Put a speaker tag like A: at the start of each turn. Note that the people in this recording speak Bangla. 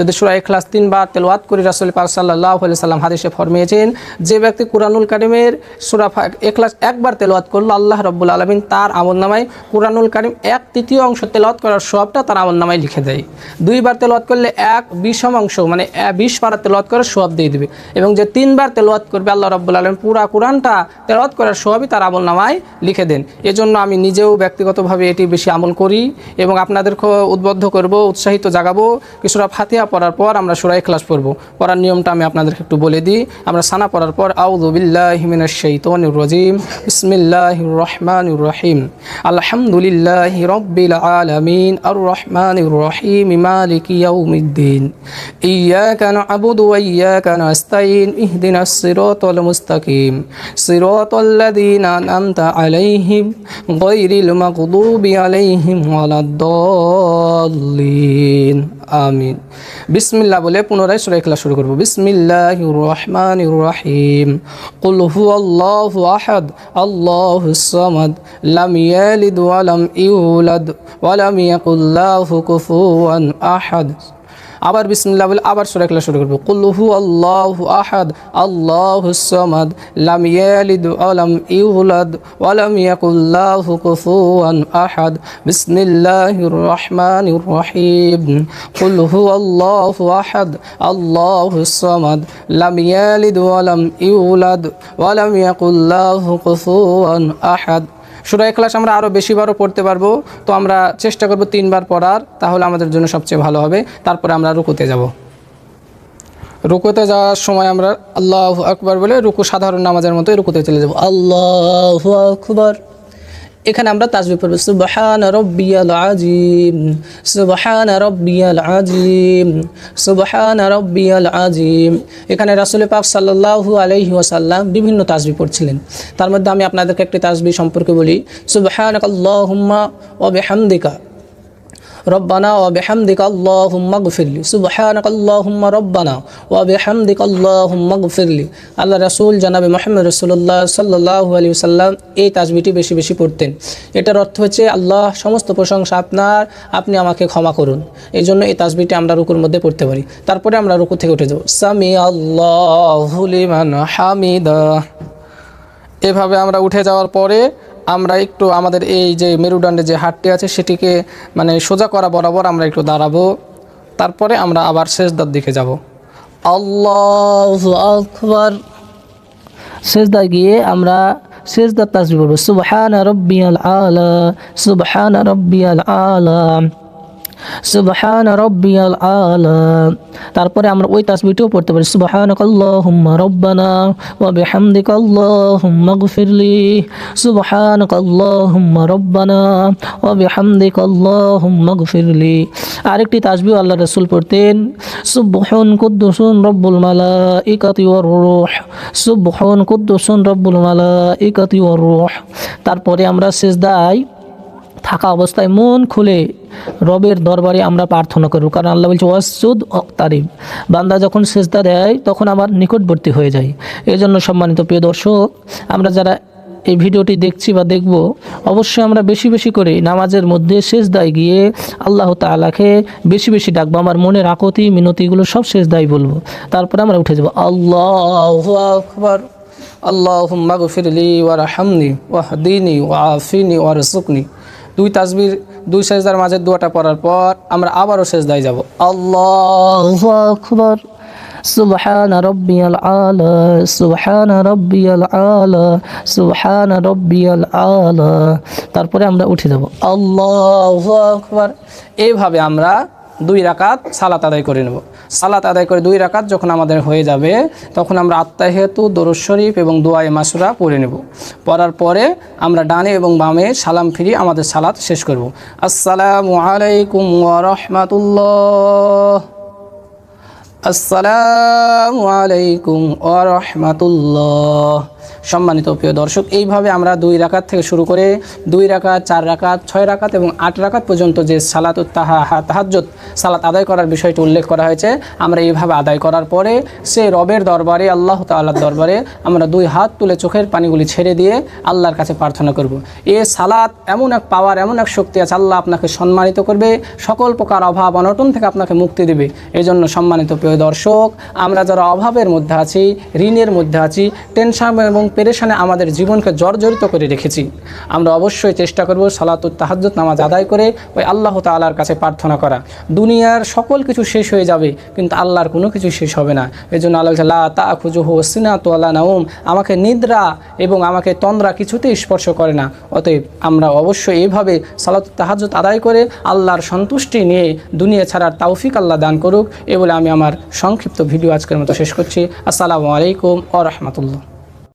A: যদি সূরা ইখলাস 3 বার তেলাওয়াত করে রাসূল পাক সাল্লাল্লাহু আলাইহি সাল্লাম হাদিসে ফরমিয়েছেন, যে ব্যক্তি কুরআনুল কারীমের সূরা ইখলাস একবার তেলাওয়াত করলো, আল্লাহ রাব্বুল আলামিন তার আমলনামায় কুরআনুল কারীম 1/3 অংশ তেলাওয়াত করার সওয়াবটা তার আমলনামায় লিখে দেয়। 2 বার তেলাওয়াত করলে 1/20 অংশ মানে 20 পারা তেলাওয়াত করার সওয়াব দিয়ে দিবে। এবং যে 3 বার তেলাওয়াত করবে, আল্লাহ রাব্বুল আলামিন পুরা কুরআনটা তেলাওয়াত করার সওয়াবই তার আমলনামায় লিখে দেন। এজন্য আমি নিজেও ব্যক্তিগতভাবে এটি বেশি আমল করি এবং আপনাদেরকে উদ্বুদ্ধ করব, উৎসাহিত জাগাবো। সূরা ফাতিহা পড়ার পর আমরা সূরা ইখলাস পড়ব। পড়ার নিয়মটা আমি আপনাদেরকে একটু বলে দিই। আমরা সানা পড়ার পর আউযু বিল্লাহি মিনাশ শাইতানির রাজিম, বিসমিল্লাহির রহমানির রহিম, আলহামদুলিল্লাহি রাব্বিল আলামিন, আর রহমানির রহিম, মালিকি ইয়াউমিদ্দিন, ইয়্যাকা না'বুদু ওয়া ইয়্যাকা নাস্তাঈন, ইহদিনাস সিরাতাল মুস্তাকিম, সিরাতাল্লাযীনা আন'আমতা আলাইহিম গায়রিল মাগদুবি আলাইহিম ওয়ালাদ-দাল্লিন। আমিন। বিসমিল্লাহ বলে পুনরায় সূরা ইখলাস শুরু করব। বিসমিল্লাহির রহমানির রহিম, কুল হুয়াল্লাহু আহাদ, আল্লাহুস সামাদ, লাম ইয়ালিদ ওয়া লাম ইউলাদ ওয়া লাম ইয়াকুল লাহু কুফুয়ান আহাদ। আবার বিসমিল্লাহ বলে আবার সূরা ইখলাস শুরু করব। কুল হুয়াল্লাহু আহাদ, আল্লাহুস সামাদ, লাম ইয়ালিদ ওয়া লাম ইউলাদ ওয়া লাম ইয়াকুল লাহু কুফুয়ান আহাদ। বিসমিল্লাহির রহমানির রহিম, কুল হুয়াল্লাহু আহাদ, আল্লাহুস সামাদ, লাম ইয়ালিদ ওয়া লাম ইউলাদ ওয়া লাম ইয়াকুল লাহু কুফুয়ান আহাদ। সূরা ইখলাস আমরা আরও বেশিবারও পড়তে পারবো, তো আমরা চেষ্টা করব 3 বার পড়ার, তাহলে আমাদের জন্য সবচেয়ে ভালো হবে। তারপরে আমরা রুকুতে যাব। রুকুতে যাওয়ার সময় আমরা আল্লাহু আকবার বলে রুকু সাধারণ নামাজের মতোই রুকুতে চলে যাব। আল্লাহু আকবার। এখানে আমরা তাসবিহ পড়ব, সুবহান রাব্বিয়াল আযীম, সুবহান রাব্বিয়াল আযীম, সুবহান রাব্বিয়াল আযীম। এখানে রাসূল পাক সাল্লাল্লাহু আলাইহি ওয়াসাল্লাম বিভিন্ন তাসবিহ পড়ছিলেন। তার মধ্যে আমি আপনাদেরকে একটি তাসবিহ সম্পর্কে বলি। সুবহানাকাল্লাহুম্মা ওয়া বিহামদিকা রব্বানা ওয়া বিহামদিকা আল্লাহুম্মা গফিরলি, সুবহানাকাল্লাহুম্মা রব্বানা ওয়া বিহামদিকা আল্লাহুম্মা গফিরলি। আল্লাহ রাসূল জনাবে মুহাম্মদ রাসূলুল্লাহ সাল্লাল্লাহু আলাইহি ওয়াসাল্লাম এই তাসবিহটি বেশি বেশি পড়তেন। এটার অর্থ হচ্ছে, আল্লাহ সমস্ত প্রশংসা আপনার, আপনি আমাকে ক্ষমা করুন। এই জন্য এই তাসবিহটি আমরা রুকুর মধ্যে পড়তে পারি। তারপরে আমরা রুকু থেকে উঠে যাব, সামি আল্লাহু লিমান হামিদা। এভাবে আমরা উঠে যাওয়ার পরে আমরা একটু আমাদের এই যে মেরুদণ্ডে যে হাড়টি আছে সেটিকে মানে সোজা করা বরাবর আমরা একটু দাঁড়াবো। তারপরে আমরা আবার সিজদার দিকে যাব। আল্লাহু আকবার। সিজদা গিয়ে আমরা সিজদার তাসবিহ পড়ব, সুবহান রাব্বিয়াল আলা, সুবহান রাব্বিয়াল আলা, সুবহান রাব্বিয়াল আলা। তারপরে আমরা ওই তাসবিহটিও পড়তে পারি, সুবহানাকাল্লাহুম্মা রব্বানা ওয়া বিহামদিকা আল্লাহুম্মা গফিরলি, সুবহানাকাল্লাহুম্মা রব্বানা ওয়া বিহামদিকা আল্লাহুম্মা গফিরলি। আরেকটি তাসবিহ আল্লাহ রাসূল পড়তেন, সুবহান কুদ্দুসুন রব্বুল মালাইকাতি ওয়ার রূহ, সুবহান কুদ্দুসুন রব্বুল মালাইকাতি ওয়ার রূহ। তারপরে আমরা সিজদায় থাকা অবস্থায় মন খুলে রবের দরবারে আমরা প্রার্থনা করব, কারণ আল্লাহ বলছে ওয়াসজুদ ওয়াকতারিব, বান্দা যখন সিজদা দেয় তখন আমার নিকটবর্তী হয়ে যায়। এই জন্য সম্মানিত প্রিয় দর্শক, আমরা যারা এই ভিডিওটি দেখছি বা দেখব, অবশ্যই আমরা বেশি বেশি করে নামাজের মধ্যে সিজদায় গিয়ে আল্লাহ তাআলাকে বেশি বেশি ডাকবো, আমার মনের আকুতি মিনতিগুলো সব সিজদায় বলবো। তারপরে আমরা উঠে যাব, আল্লাহু আকবার, আল্লাহুম্মা গফিরলি ওয়ারহামনি ওয়াহদিনি ওয়াআফিনি ওয়ারযুকনি। দুই তাসবিহ দুই সিজদার মাঝে দোয়াটা পড়ার পর আমরা আবারও সিজদায় যাব, আল্লাহু আকবার, সুবহান রাব্বিয়াল আলা, সুবহান রাব্বিয়াল আলা, সুবহান রাব্বিয়াল আলা। তারপরে আমরা উঠে যাব, আল্লাহু আকবার। এইভাবে আমরা 2 রাকাত সালাত আদায় করে নেব। সালাত আদায় করে 2 রাকাত যখন আমাদের হয়ে যাবে, তখন আমরা আত্তাহিয়াতু, দরুদ শরীফ এবং দোয়ায়ে মাসুরা পড়ে নেব। পড়ার পরে আমরা ডানে এবং বামে সালাম ফিরিয়ে আমাদের সালাত শেষ করব। আসসালামু আলাইকুম ওয়া রাহমাতুল্লাহ, আসসালামু আলাইকুম ওয়া রাহমাতুল্লাহ। সম্মানিত প্রিয় দর্শক, এইভাবে আমরা 2 রাকাত থেকে শুরু করে 2 রাকাত, 4 রাকাত, 6 রাকাত এবং 8 রাকাত পর্যন্ত যে সালাতুত তাহাজ্জুদ সালাত আদায় করার বিষয়টি উল্লেখ করা হয়েছে, আমরা এইভাবে আদায় করার পরে সে রবের দরবারে, আল্লাহ তাআলার দরবারে আমরা 2 হাত তুলে চোখের পানিগুলি ছেড়ে দিয়ে আল্লাহর কাছে প্রার্থনা করব। এ সালাত এমন এক পাওয়ার, এমন এক শক্তি আছে, আল্লাহ আপনাকে সম্মানিত করবে, সকল প্রকার অভাব অনটন থেকে আপনাকে মুক্তি দেবে। এই জন্য সম্মানিত প্রিয় দর্শক, আমরা যারা অভাবের মধ্যে আছি, ঋণের মধ্যে আছি, টেনশন এবং পেরেশানে আমাদের জীবনকে জর্জরিত করে রেখেছি, আমরা অবশ্যই চেষ্টা করব সালাতুত তাহাজ্জুদ নামাজ আদায় করে ওই আল্লাহ তাআলার কাছে প্রার্থনা করা। দুনিয়ার সকল কিছু শেষ হয়ে যাবে, কিন্তু আল্লাহর কোনো কিছু শেষ হবে না। এই জন্য আল্লাহ লা তাখুযুহু সিনাতু ওয়ালা নাওম, আমাকে নিদ্রা এবং আমাকে তন্দ্রা কিছুতেই স্পর্শ করে না। অতএব আমরা অবশ্যই এইভাবে সালাতুত তাহাজ্জুদ আদায় করে আল্লাহর সন্তুষ্টি নিয়ে দুনিয়া ছাড়ার তৌফিক আল্লাহ দান করুক। এ বলে আমি আমার সংক্ষিপ্ত ভিডিও আজকের মতো শেষ করছি। আসসালামু আলাইকুম ওয়া রাহমাতুল্লাহ।